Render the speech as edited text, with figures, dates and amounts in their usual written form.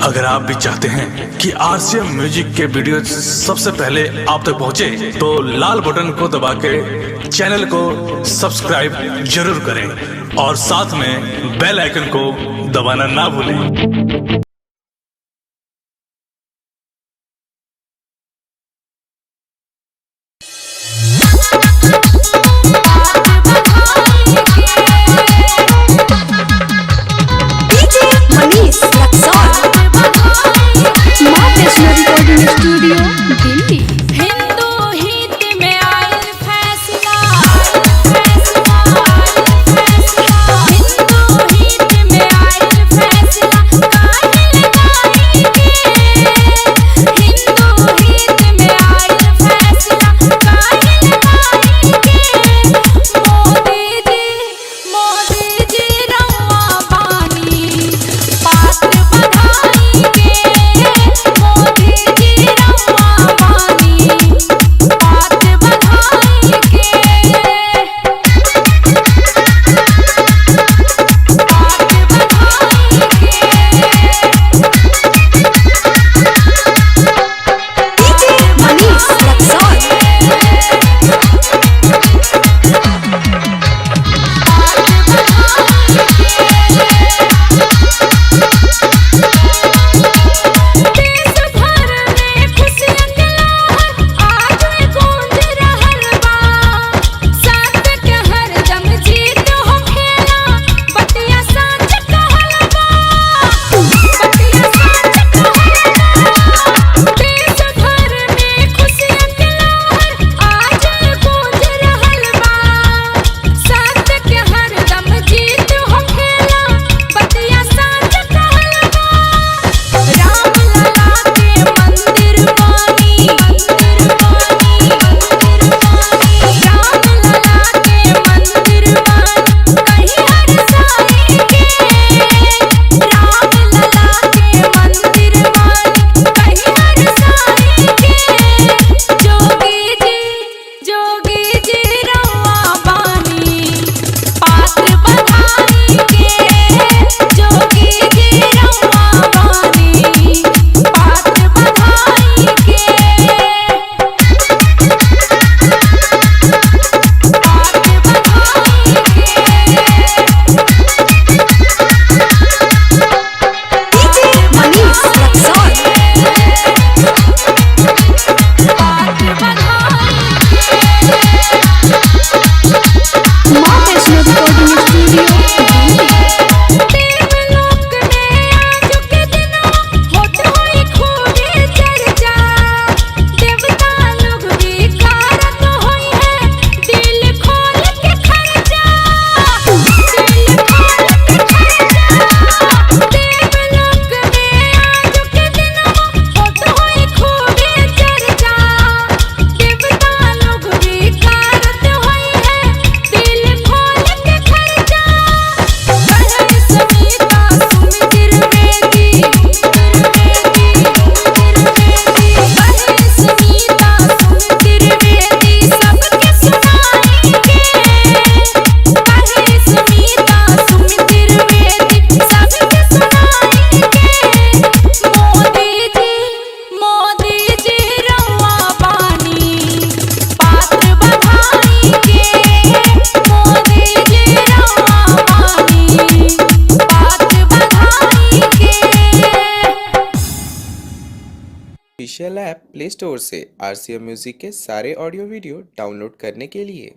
अगर आप भी चाहते हैं कि आरसीएम म्यूजिक के वीडियो सबसे पहले आप तक पहुंचे, तो लाल बटन को दबा के चैनल को सब्सक्राइब जरूर करें और साथ में बेल आइकन को दबाना ना भूलें। स्टूडियो दिल्ली। हिंदू हित में आयल फैसला, हिंदू हित में आयल फैसला काहे लगाएंगे, हिंदू हित में आयल फैसला काहे लगाएंगे। मोदी जी रउआ बानी पात्र बधाई के, मोदी जी रउआ बानी पात्र बधाई के, ऑफिशियल ऐप प्ले स्टोर से आरसीएम म्यूजिक के सारे ऑडियो वीडियो डाउनलोड करने के लिए